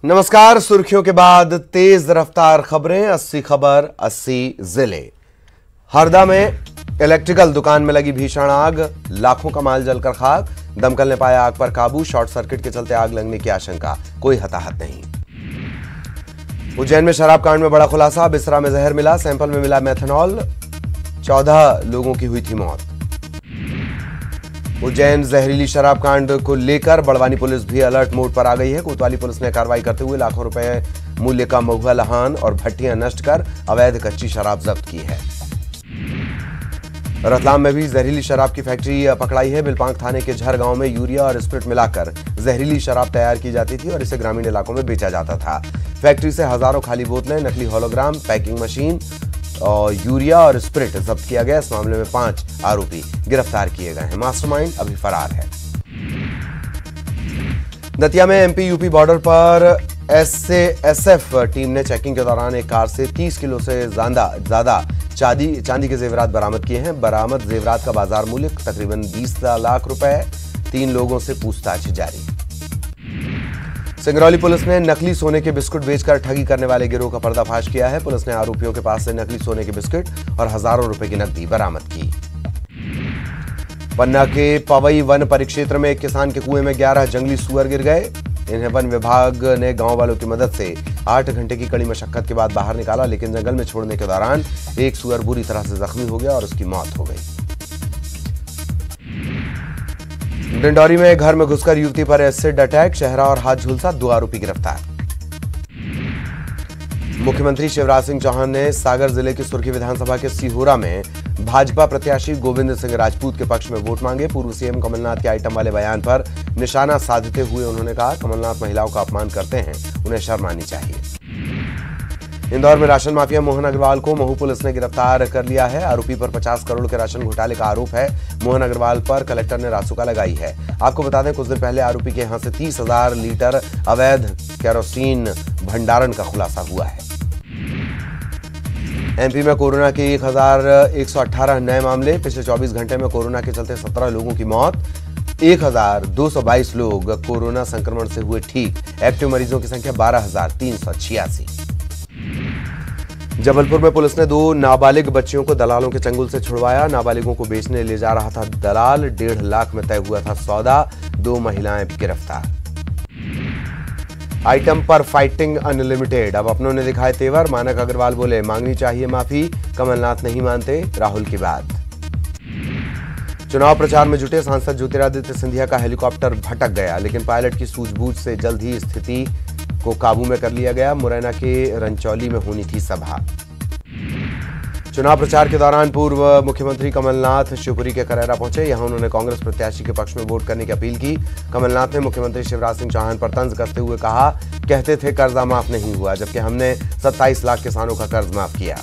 नमस्कार। सुर्खियों के बाद तेज रफ्तार खबरें। 80 खबर 80 जिले। हरदा में इलेक्ट्रिकल दुकान में लगी भीषण आग, लाखों का माल जलकर खाक। दमकल ने पाया आग पर काबू। शॉर्ट सर्किट के चलते आग लगने की आशंका, कोई हताहत नहीं। उज्जैन में शराब कांड में बड़ा खुलासा, बिसरा में जहर मिला, सैंपल में मिला मेथनॉल, 14 लोगों की हुई थी मौत। उज्जैन जहरीली शराब कांड को लेकर बड़वानी पुलिस भी अलर्ट मोड पर आ गई है। कोतवाली पुलिस ने कार्रवाई करते हुए लाखों रुपए मूल्य का महुआ लहान और भट्टियां नष्ट कर अवैध कच्ची शराब जब्त की है। रतलाम में भी जहरीली शराब की फैक्ट्री पकड़ाई है। बिलपांक थाने के झर गांव में यूरिया और स्प्रिट मिलाकर जहरीली शराब तैयार की जाती थी और इसे ग्रामीण इलाकों में बेचा जाता था। फैक्ट्री से हजारों खाली बोतलें, नकली होलोग्राम, पैकिंग मशीन और यूरिया और स्प्रिट जब्त किया गया। इस मामले में 5 आरोपी गिरफ्तार किए गए हैं। मास्टरमाइंड अभी फरार है। दतिया में एमपी यूपी बॉर्डर पर एसएसएफ टीम ने चेकिंग के दौरान एक कार से 30 किलो से ज्यादा चांदी के जेवरात बरामद किए हैं। बरामद जेवरात का बाजार मूल्य तकरीबन 20 लाख रुपए। 3 लोगों से पूछताछ जारी। सिंगरौली पुलिस ने नकली सोने के बिस्कुट बेचकर ठगी करने वाले गिरोह का पर्दाफाश किया है। पुलिस ने आरोपियों के पास से नकली सोने के बिस्कुट और हजारों रुपए की नकदी बरामद की। पन्ना के पवई वन परिक्षेत्र में एक किसान के कुएं में 11 जंगली सुअर गिर गए। इन्हें वन विभाग ने गांव वालों की मदद से 8 घंटे की कड़ी मशक्कत के बाद बाहर निकाला, लेकिन जंगल में छोड़ने के दौरान एक सुअर बुरी तरह से जख्मी हो गया और उसकी मौत हो गई। डिंडौरी में घर में घुसकर युवती पर एसिड अटैक, चेहरा और हाथ झुलसा, 2 आरोपी गिरफ्तार। मुख्यमंत्री शिवराज सिंह चौहान ने सागर जिले की सुर्खी विधानसभा के सिहोरा में भाजपा प्रत्याशी गोविंद सिंह राजपूत के पक्ष में वोट मांगे। पूर्व सीएम कमलनाथ के आइटम वाले बयान पर निशाना साधते हुए उन्होंने कहा, कमलनाथ महिलाओं का अपमान करते हैं, उन्हें शर्म आनी चाहिए। इंदौर में राशन माफिया मोहन अग्रवाल को महू पुलिस ने गिरफ्तार कर लिया है। आरोपी पर 50 करोड़ के राशन घोटाले का आरोप है। मोहन अग्रवाल पर कलेक्टर ने रासुका लगाई है। आपको बता दें, कुछ दिन पहले आरोपी के यहां से 30,000 लीटर अवैध केरोसिन भंडारण का खुलासा हुआ है। एमपी में कोरोना के 1118 नए मामले। पिछले 24 घंटे में कोरोना के चलते 17 लोगों की मौत। 1222 लोग कोरोना संक्रमण से हुए ठीक। एक्टिव मरीजों की संख्या 12,386। जबलपुर में पुलिस ने 2 नाबालिग बच्चियों को दलालों के चंगुल से छुड़वाया। नाबालिगों को बेचने ले जा रहा था दलाल। 1.5 लाख में तय हुआ था सौदा। 2 महिलाएं भी गिरफ्तार। आइटम पर फाइटिंग अनलिमिटेड, अब अपनों ने दिखाए तेवर। मानक अग्रवाल बोले, मांगनी चाहिए माफी, कमलनाथ नहीं मानते, राहुल की बात। चुनाव प्रचार में जुटे सांसद ज्योतिरादित्य सिंधिया का हेलीकॉप्टर भटक गया, लेकिन पायलट की सूझबूझ से जल्द ही स्थिति को काबू में कर लिया गया। मुरैना के रंचौली में होनी थी सभा। चुनाव प्रचार के दौरान पूर्व मुख्यमंत्री कमलनाथ शिवपुरी के करैरा पहुंचे। यहां उन्होंने कांग्रेस प्रत्याशी के पक्ष में वोट करने की अपील की। कमलनाथ ने मुख्यमंत्री शिवराज सिंह चौहान पर तंज कसते हुए कहा, कहते थे कर्जा माफ नहीं हुआ, जबकि हमने 27 लाख किसानों का कर्ज माफ किया।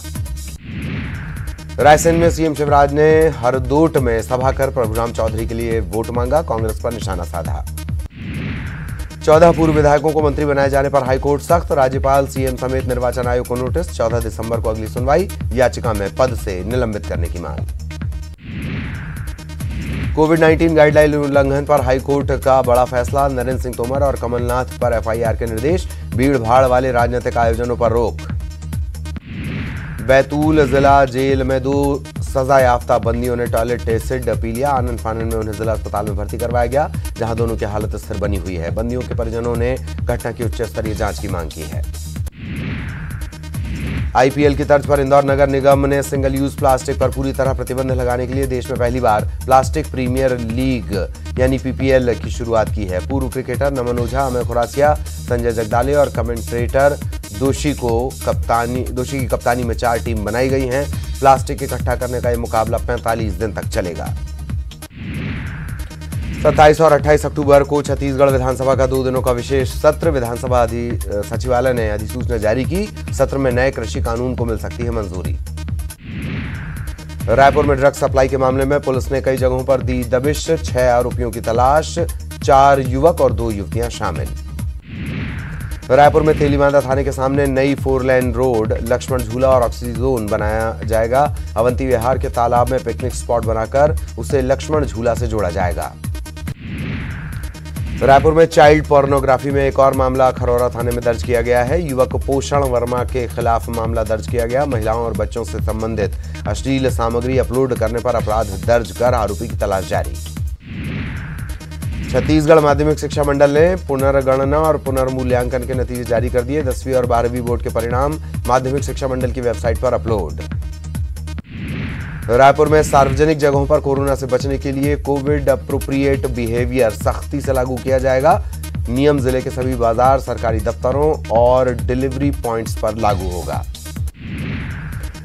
रायसेन में सीएम शिवराज ने हरदोट में सभा कर प्रभुराम चौधरी के लिए वोट मांगा, कांग्रेस पर निशाना साधा। 14 पूर्व विधायकों को मंत्री बनाए जाने पर हाईकोर्ट सख्त। राज्यपाल, सीएम समेत निर्वाचन आयोग को नोटिस। 14 दिसंबर को अगली सुनवाई। याचिका में पद से निलंबित करने की मांग। कोविड-19 गाइडलाइन उल्लंघन पर हाईकोर्ट का बड़ा फैसला। नरेंद्र सिंह तोमर और कमलनाथ पर एफआईआर के निर्देश। भीड़ भाड़ वाले राजनीतिक आयोजनों पर रोक। बैतूल जिला जेल में 2 सजा याफ्ता बंदियों ने टॉयलेट एसिड पी लिया। आनन फानन में उन्हें जिला अस्पताल में भर्ती करवाया गया, जहां दोनों की हालत स्थिर बनी हुई है। बंदियों के परिजनों ने घटना की उच्च स्तरीय जांच की मांग की है। आईपीएल की तर्ज पर इंदौर नगर निगम ने सिंगल यूज प्लास्टिक पर पूरी तरह प्रतिबंध लगाने के लिए देश में पहली बार प्लास्टिक प्रीमियर लीग यानी पीपीएल की शुरुआत की है। पूर्व क्रिकेटर नमन ओझा, अमय खुरासिया, संजय जगदाले और कमेंटेटर दोषी की कप्तानी में 4 टीम बनाई गई हैं। प्लास्टिक इकट्ठा करने का यह मुकाबला 45 दिन तक चलेगा। 27 और 28 अक्टूबर को छत्तीसगढ़ विधानसभा का 2 दिनों का विशेष सत्र। विधानसभा सचिवालय ने अधिसूचना जारी की। सत्र में नए कृषि कानून को मिल सकती है मंजूरी। रायपुर में ड्रग्स सप्लाई के मामले में पुलिस ने कई जगहों पर दी दबिश। 6 आरोपियों की तलाश, 4 युवक और 2 युवतियां शामिल। रायपुर में तेलीबांधा थाने के सामने नई 4 लेन रोड, लक्ष्मण झूला और ऑक्सीजोन बनाया जाएगा। अवंती विहार के तालाब में पिकनिक स्पॉट बनाकर उसे लक्ष्मण झूला से जोड़ा जाएगा। रायपुर में चाइल्ड पोर्नोग्राफी में एक और मामला खरौरा थाने में दर्ज किया गया है। युवक पोषण वर्मा के खिलाफ मामला दर्ज किया गया। महिलाओं और बच्चों से संबंधित अश्लील सामग्री अपलोड करने पर अपराध दर्ज कर आरोपी की तलाश जारी। छत्तीसगढ़ माध्यमिक शिक्षा मंडल ने पुनर्गणना और पुनर्मूल्यांकन के नतीजे जारी कर दिए। 10वीं और 12वीं बोर्ड के परिणाम माध्यमिक शिक्षा मंडल की वेबसाइट पर अपलोड। रायपुर में सार्वजनिक जगहों पर कोरोना से बचने के लिए कोविड अप्रोप्रिएट बिहेवियर सख्ती से लागू किया जाएगा। नियम जिले के सभी बाजार, सरकारी दफ्तरों और डिलीवरी पॉइंट्स पर लागू होगा।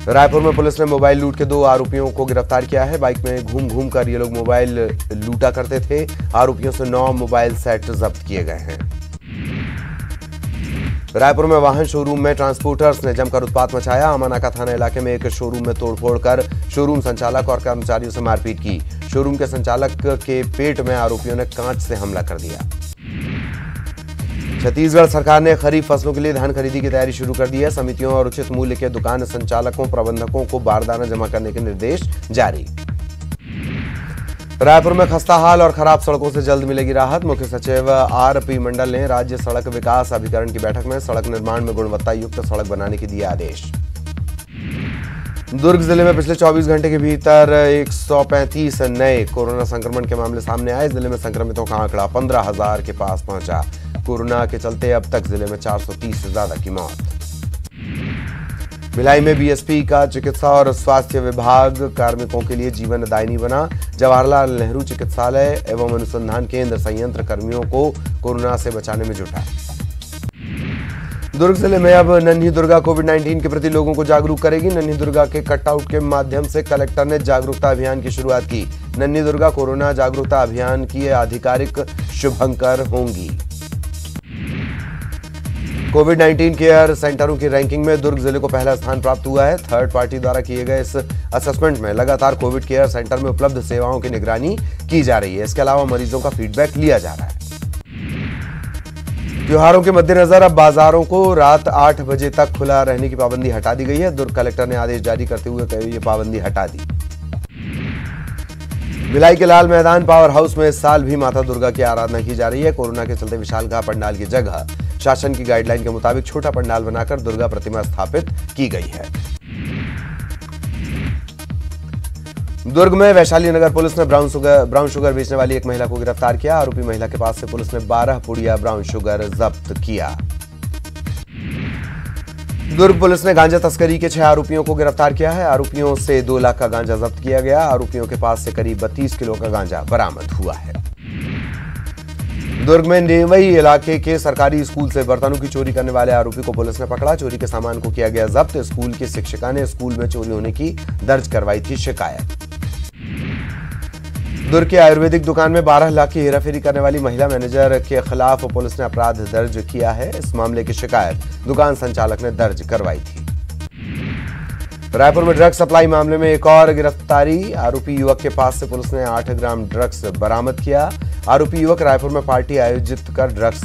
रायपुर में पुलिस ने मोबाइल लूट के 2 आरोपियों को गिरफ्तार किया है। बाइक में घूम घूम कर ये लोग मोबाइल लूटा करते थे। आरोपियों से 9 मोबाइल सेट जब्त किए गए हैं। रायपुर में वाहन शोरूम में ट्रांसपोर्टर्स ने जमकर उत्पात मचाया। अमानाका थाना इलाके में एक शोरूम में तोड़फोड़ कर शोरूम संचालक और कर्मचारियों से मारपीट की। शोरूम के संचालक के पेट में आरोपियों ने कांच से हमला कर दिया। छत्तीसगढ़ सरकार ने खरीफ फसलों के लिए धान खरीदी की तैयारी शुरू कर दी है। समितियों और उचित मूल्य के दुकान संचालकों, प्रबंधकों को बारदाना जमा करने के निर्देश जारी। रायपुर में खस्ता हाल और खराब सड़कों से जल्द मिलेगी राहत। मुख्य सचिव आरपी मंडल ने राज्य सड़क विकास अभिकरण की बैठक में सड़क निर्माण में गुणवत्ता युक्त सड़क बनाने के दिए आदेश। दुर्ग जिले में पिछले 24 घंटे के भीतर 135 नए कोरोना संक्रमण के मामले सामने आए। जिले में संक्रमितों का आंकड़ा 15,000 के पास पहुंचा। कोरोना के चलते अब तक जिले में 430 से ज्यादा की मौत। भिलाई में बीएसपी का चिकित्सा और स्वास्थ्य विभाग कार्मिकों के लिए जीवनदायिनी बना। जवाहरलाल नेहरू चिकित्सालय एवं अनुसंधान केंद्र संयंत्र कर्मियों को कोरोना से बचाने में जुटा। दुर्ग जिले में अब नन्ही दुर्गा कोविड-19 के प्रति लोगों को जागरूक करेगी। नन्ही दुर्गा के कटआउट के माध्यम से कलेक्टर ने जागरूकता अभियान की शुरुआत की। नन्ही दुर्गा कोरोना जागरूकता अभियान की आधिकारिक शुभंकर होंगी। कोविड-19 केयर सेंटरों की रैंकिंग में दुर्ग जिले को पहला स्थान प्राप्त हुआ है। थर्ड पार्टी द्वारा किए गए इस असेसमेंट में लगातार कोविड केयर सेंटर में उपलब्ध सेवाओं की निगरानी की जा रही है। इसके अलावा मरीजों का फीडबैक लिया जा रहा है। त्योहारों के मद्देनजर अब बाजारों को रात 8 बजे तक खुला रहने की पाबंदी हटा दी गई है। दुर्ग कलेक्टर ने आदेश जारी करते हुए ये पाबंदी हटा दी। भिलाई के लाल मैदान पावर हाउस में इस साल भी माता दुर्गा की आराधना की जा रही है। कोरोना के चलते विशालकाय पंडाल की जगह शासन की गाइडलाइन के मुताबिक छोटा पंडाल बनाकर दुर्गा प्रतिमा स्थापित की गई है। दुर्ग में वैशाली नगर पुलिस ने ब्राउन शुगर बेचने वाली एक महिला को गिरफ्तार किया। आरोपी महिला के पास से पुलिस ने 12 पुड़िया ब्राउन शुगर जब्त किया। दुर्ग पुलिस ने गांजा तस्करी के 6 आरोपियों को गिरफ्तार किया है। आरोपियों से 2 लाख का गांजा जब्त किया गया। आरोपियों के पास से करीब 32 किलो का गांजा बरामद हुआ है। दुर्ग में नेवई इलाके के सरकारी स्कूल से बर्तनों की चोरी करने वाले आरोपी को पुलिस ने पकड़ा। चोरी के सामान को किया गया जब्त। स्कूल की शिक्षिका ने स्कूल में चोरी होने की दर्ज करवाई थी शिकायत। दुर्ग की आयुर्वेदिक दुकान में 12 लाख की हेराफेरी करने वाली महिला मैनेजर के खिलाफ पुलिस ने अपराध दर्ज किया है। इस मामले की शिकायत दुकान संचालक ने दर्ज करवाई थी। रायपुर में ड्रग्स सप्लाई मामले में एक और गिरफ्तारी। आरोपी युवक के पास से पुलिस ने 8 ग्राम ड्रग्स बरामद किया। आरोपी युवक रायपुर में पार्टी आयोजित कर ड्रग्स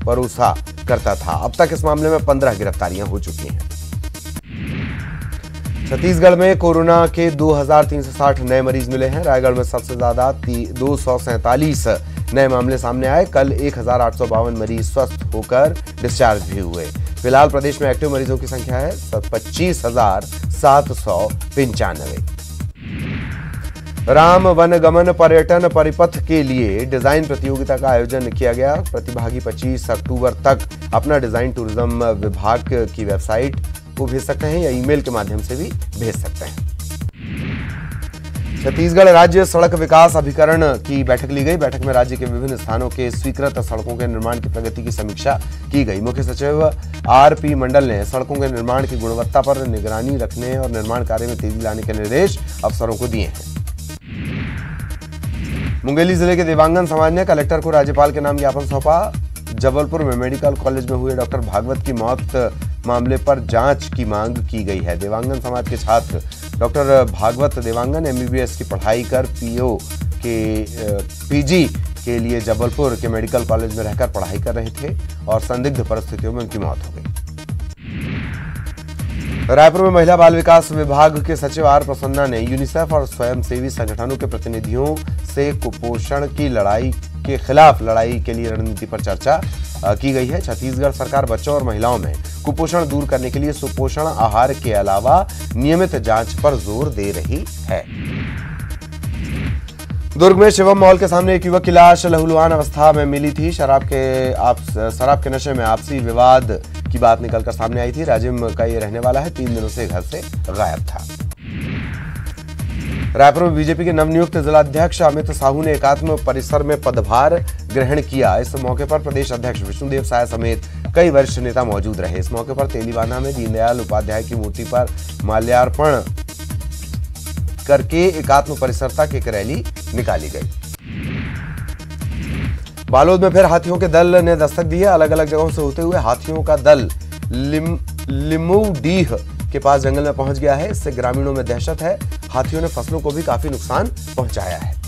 परोसा करता था। अब तक इस मामले में 15 गिरफ्तारियां हो चुकी हैं। छत्तीसगढ़ में कोरोना के 2360 नए मरीज मिले हैं। रायगढ़ में सबसे ज्यादा 247 नए मामले सामने आए। कल 1852 मरीज स्वस्थ होकर डिस्चार्ज भी हुए। फिलहाल प्रदेश में एक्टिव मरीजों की संख्या है 25,795। राम वनगमन पर्यटन परिपथ के लिए डिजाइन प्रतियोगिता का आयोजन किया गया। प्रतिभागी 25 अक्टूबर तक अपना डिजाइन टूरिज्म विभाग की वेबसाइट को भेज सकते हैं या ईमेल के माध्यम से भी भेज सकते हैं। छत्तीसगढ़ राज्य सड़क विकास अभिकरण की बैठक ली गई। बैठक में राज्य के विभिन्न स्थानों के स्वीकृत सड़कों के निर्माण की प्रगति की समीक्षा की गई। मुख्य सचिव आरपी मंडल ने सड़कों के निर्माण की गुणवत्ता पर निगरानी रखने और निर्माण कार्य में तेजी लाने के निर्देश अफसरों को दिए हैं। मुंगेली जिले के देवांगन समाज ने कलेक्टर को राज्यपाल के नाम ज्ञापन सौंपा। जबलपुर में मेडिकल कॉलेज में हुए डॉक्टर भागवत की मौत मामले पर जांच की मांग की गई है। देवांगन समाज के छात्र डॉक्टर भागवत देवांगन एमबीबीएस की पढ़ाई कर पीजी के लिए जबलपुर के मेडिकल कॉलेज में रहकर पढ़ाई कर रहे थे और संदिग्ध परिस्थितियों में उनकी मौत हो गई। रायपुर में महिला बाल विकास विभाग के सचिव आर प्रसन्ना ने यूनिसेफ और स्वयंसेवी संगठनों के प्रतिनिधियों से कुपोषण की लड़ाई के खिलाफ लड़ाई के लिए रणनीति पर चर्चा की गई है। छत्तीसगढ़ सरकार बच्चों और महिलाओं में कुपोषण दूर करने के लिए सुपोषण आहार के अलावा नियमित जांच पर जोर दे रही है। दुर्ग में शिवम मॉल के सामने एक युवक की लाश लहूलुहान अवस्था में मिली थी। शराब के नशे में आपसी विवाद की बात निकलकर सामने आई थी। राजिम का ये रहने वाला है, 3 दिनों से घर से गायब था। रायपुर में बीजेपी के नवनियुक्त जिलाध्यक्ष अमित साहू ने एकात्म परिसर में पदभार ग्रहण किया। इस मौके पर प्रदेश अध्यक्ष विष्णुदेव साय समेत कई वरिष्ठ नेता मौजूद रहे। इस मौके पर तेलीबांधा में दीनदयाल उपाध्याय की मूर्ति पर माल्यार्पण करके एकात्म परिसर तक एक रैली निकाली गई। बालोद में फिर हाथियों के दल ने दस्तक दी है। अलग अलग जगहों से होते हुए हाथियों का दल लिमुडीह के पास जंगल में पहुंच गया है। इससे ग्रामीणों में दहशत है। हाथियों ने फसलों को भी काफी नुकसान पहुंचाया है।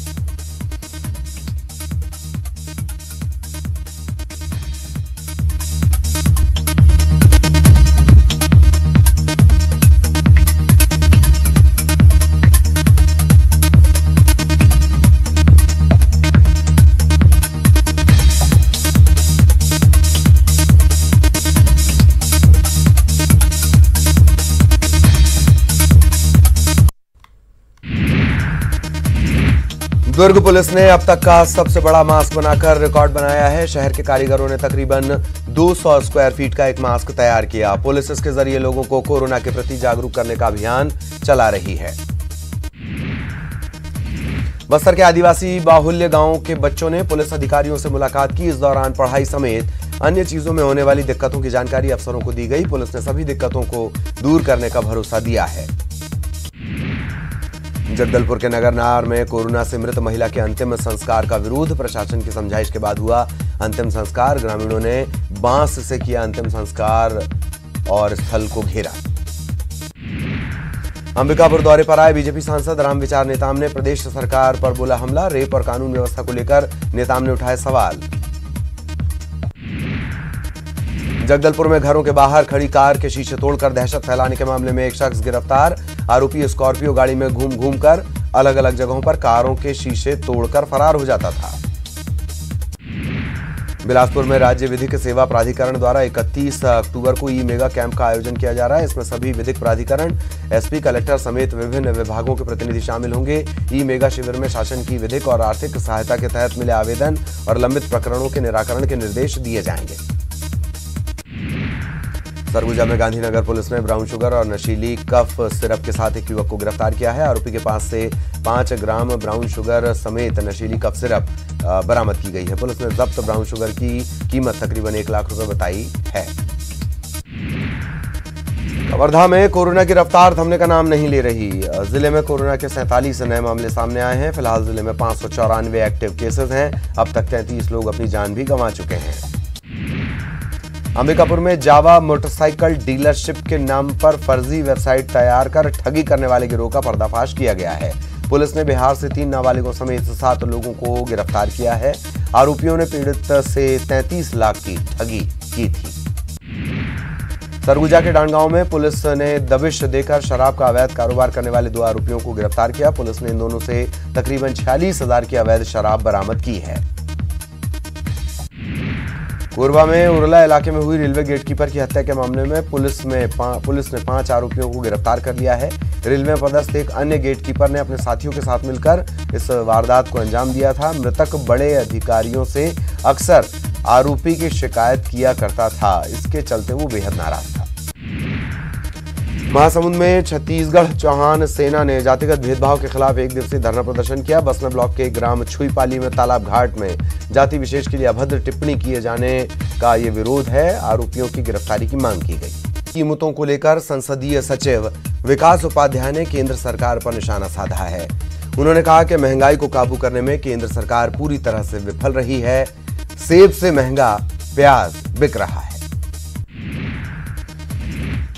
दुर्ग पुलिस ने अब तक का सबसे बड़ा मास्क बनाकर रिकॉर्ड बनाया है। शहर के कारीगरों ने तकरीबन 200 स्क्वायर फीट का एक मास्क तैयार किया। पुलिस इसके जरिए लोगों को कोरोना के प्रति जागरूक करने का अभियान चला रही है। बस्तर के आदिवासी बाहुल्य गांव के बच्चों ने पुलिस अधिकारियों से मुलाकात की। इस दौरान पढ़ाई समेत अन्य चीजों में होने वाली दिक्कतों की जानकारी अफसरों को दी गई। पुलिस ने सभी दिक्कतों को दूर करने का भरोसा दिया है। जगदलपुर के नगरनार में कोरोना से मृत महिला के अंतिम संस्कार का विरोध। प्रशासन की समझाइश के बाद हुआ अंतिम संस्कार। ग्रामीणों ने बांस से किया अंतिम संस्कार और स्थल को घेरा। अंबिकापुर दौरे पर आए बीजेपी सांसद रामविचार नेताम ने प्रदेश सरकार पर बोला हमला। रेप और कानून व्यवस्था को लेकर नेताम ने उठाए सवाल। जगदलपुर में घरों के बाहर खड़ी कार के शीशे तोड़कर दहशत फैलाने के मामले में एक शख्स गिरफ्तार। आरोपी स्कॉर्पियो गाड़ी में घूम कर अलग अलग जगहों पर कारों के शीशे तोड़कर फरार हो जाता था। बिलासपुर में राज्य विधिक सेवा प्राधिकरण द्वारा 31 अक्टूबर को ई मेगा कैंप का आयोजन किया जा रहा है। इसमें सभी विधिक प्राधिकरण, एसपी, कलेक्टर समेत विभिन्न विभागों के प्रतिनिधि शामिल होंगे। ई मेगा शिविर में शासन की विधिक और आर्थिक सहायता के तहत मिले आवेदन और लंबित प्रकरणों के निराकरण के निर्देश दिए जाएंगे। सरगुजा में गांधीनगर पुलिस ने ब्राउन शुगर और नशीली कफ सिरप के साथ एक युवक को गिरफ्तार किया है। आरोपी के पास से 5 ग्राम ब्राउन शुगर समेत नशीली कफ सिरप बरामद की गई है। पुलिस ने जब्त ब्राउन शुगर की कीमत तकरीबन 1 लाख रुपए बताई है। कवर्धा में कोरोना की रफ्तार थमने का नाम नहीं ले रही। जिले में कोरोना के 47 नए मामले सामने आए हैं। फिलहाल जिले में 594 एक्टिव केसेस हैं। अब तक 33 लोग अपनी जान भी गंवा चुके हैं। अंबिकापुर में जावा मोटरसाइकिल डीलरशिप के नाम पर फर्जी वेबसाइट तैयार कर ठगी करने वाले गिरोह का पर्दाफाश किया गया है। पुलिस ने बिहार से 3 नाबालिगों समेत 7 लोगों को गिरफ्तार किया है। आरोपियों ने पीड़ित से 33 लाख की ठगी की थी। सरगुजा के डांडगांव में पुलिस ने दबिश देकर शराब का अवैध कारोबार करने वाले 2 आरोपियों को गिरफ्तार किया। पुलिस ने इन दोनों से तकरीबन 46,000 की अवैध शराब बरामद की है। कोरबा में उरला इलाके में हुई रेलवे गेटकीपर की हत्या के मामले में पुलिस ने 5 आरोपियों को गिरफ्तार कर लिया है। रेलवे में पदस्थ एक अन्य गेटकीपर ने अपने साथियों के साथ मिलकर इस वारदात को अंजाम दिया था। मृतक बड़े अधिकारियों से अक्सर आरोपी की शिकायत किया करता था। इसके चलते वो बेहद नाराज था। महासमुंद में छत्तीसगढ़ चौहान सेना ने जातिगत भेदभाव के खिलाफ 1 दिवसीय धरना प्रदर्शन किया। बसना ब्लॉक के ग्राम छुईपाली में तालाब घाट में जाति विशेष के लिए अभद्र टिप्पणी किए जाने का ये विरोध है। आरोपियों की गिरफ्तारी की मांग की गई। कीमतों को लेकर संसदीय सचिव विकास उपाध्याय ने केंद्र सरकार पर निशाना साधा है। उन्होंने कहा कि महंगाई को काबू करने में केंद्र सरकार पूरी तरह से विफल रही है। सेब से महंगा प्याज बिक रहा है।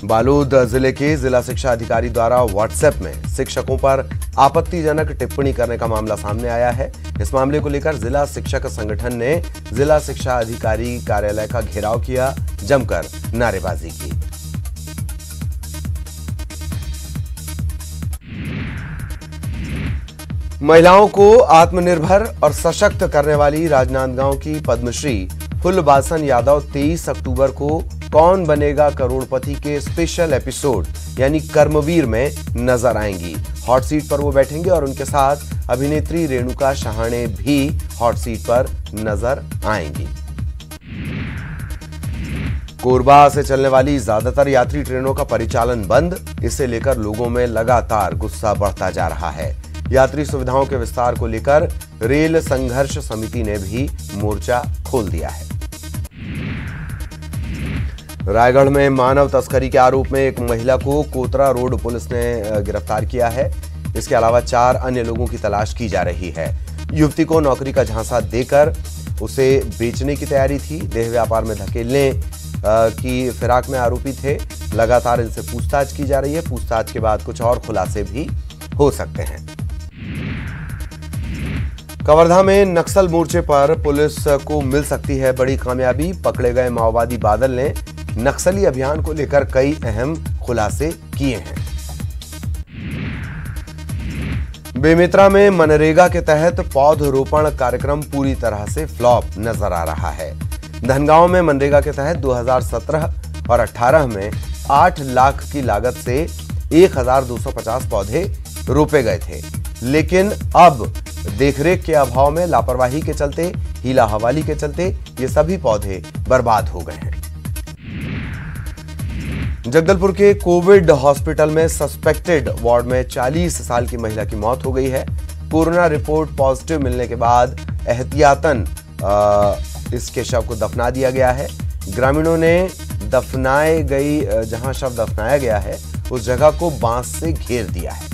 बालोद जिले के जिला शिक्षा अधिकारी द्वारा व्हाट्सएप में शिक्षकों पर आपत्तिजनक टिप्पणी करने का मामला सामने आया है। इस मामले को लेकर जिला शिक्षक संगठन ने जिला शिक्षा अधिकारी कार्यालय का घेराव किया, जमकर नारेबाजी की। महिलाओं को आत्मनिर्भर और सशक्त करने वाली राजनांदगांव की पद्मश्री फुलबासन यादव 23 अक्टूबर को कौन बनेगा करोड़पति के स्पेशल एपिसोड यानी कर्मवीर में नजर आएंगी। हॉट सीट पर वो बैठेंगे और उनके साथ अभिनेत्री रेणुका शहाणे भी हॉट सीट पर नजर आएंगी। कोरबा से चलने वाली ज्यादातर यात्री ट्रेनों का परिचालन बंद, इसे लेकर लोगों में लगातार गुस्सा बढ़ता जा रहा है। यात्री सुविधाओं के विस्तार को लेकर रेल संघर्ष समिति ने भी मोर्चा खोल दिया है। रायगढ़ में मानव तस्करी के आरोप में एक महिला को कोतरा रोड पुलिस ने गिरफ्तार किया है। इसके अलावा 4 अन्य लोगों की तलाश की जा रही है। युवती को नौकरी का झांसा देकर उसे बेचने की तैयारी थी। देह व्यापार में धकेलने की फिराक में आरोपी थे। लगातार इनसे पूछताछ की जा रही है। पूछताछ के बाद कुछ और खुलासे भी हो सकते हैं। कवर्धा में नक्सल मोर्चे पर पुलिस को मिल सकती है बड़ी कामयाबी। पकड़े गए माओवादी बादल ने नक्सली अभियान को लेकर कई अहम खुलासे किए हैं। बेमेतरा में मनरेगा के तहत पौधरोपण कार्यक्रम पूरी तरह से फ्लॉप नजर आ रहा है। धनगांव में मनरेगा के तहत 2017 और 18 में 8 लाख की लागत से 1250 पौधे रोपे गए थे, लेकिन अब देखरेख के अभाव में, लापरवाही के चलते, हीला हवाली के चलते ये सभी पौधे बर्बाद हो गए हैं। जगदलपुर के कोविड हॉस्पिटल में सस्पेक्टेड वार्ड में 40 साल की महिला की मौत हो गई है। कोरोना रिपोर्ट पॉजिटिव मिलने के बाद एहतियातन इसके शव को दफना दिया गया है। ग्रामीणों ने जहां शव दफनाया गया है उस जगह को बांस से घेर दिया है।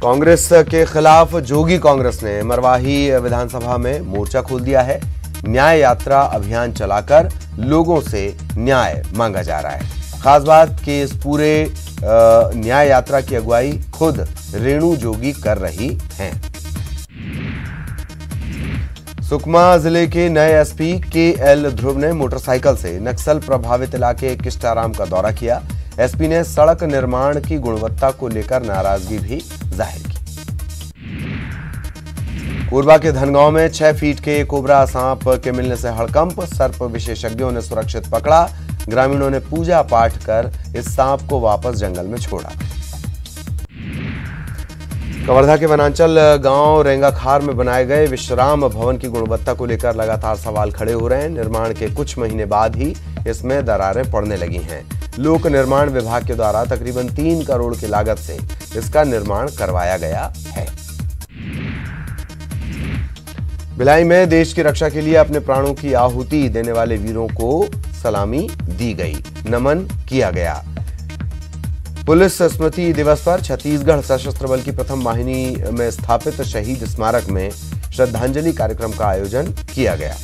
कांग्रेस के खिलाफ जोगी कांग्रेस ने मरवाही विधानसभा में मोर्चा खोल दिया है। न्याय यात्रा अभियान चलाकर लोगों से न्याय मांगा जा रहा है। खास बात कि इस पूरे न्याय यात्रा की अगुवाई खुद रेणु जोगी कर रही हैं। सुकमा जिले के नए एसपी के.एल. ध्रुव ने मोटरसाइकिल से नक्सल प्रभावित इलाके किष्टाराम का दौरा किया। एसपी ने सड़क निर्माण की गुणवत्ता को लेकर नाराजगी भी जाहिर की। कोरबा के धनगांव में 6 फीट के कोबरा सांप के मिलने से हड़कंप। सर्प विशेषज्ञों ने सुरक्षित पकड़ा। ग्रामीणों ने पूजा पाठ कर इस सांप को वापस जंगल में छोड़ा। कवर्धा के वनांचल गांव रेंगाखार में बनाए गए विश्राम भवन की गुणवत्ता को लेकर लगातार सवाल खड़े हो रहे हैं। निर्माण के कुछ महीने बाद ही इसमें दरारें पड़ने लगी हैं। लोक निर्माण विभाग के द्वारा तकरीबन 3 करोड़ की लागत से इसका निर्माण करवाया गया है। भिलाई में देश की रक्षा के लिए अपने प्राणों की आहुति देने वाले वीरों को सलामी दी गई, नमन किया गया। पुलिस स्मृति दिवस पर छत्तीसगढ़ सशस्त्र बल की प्रथम वाहिनी में स्थापित शहीद स्मारक में श्रद्धांजलि कार्यक्रम का आयोजन किया गया।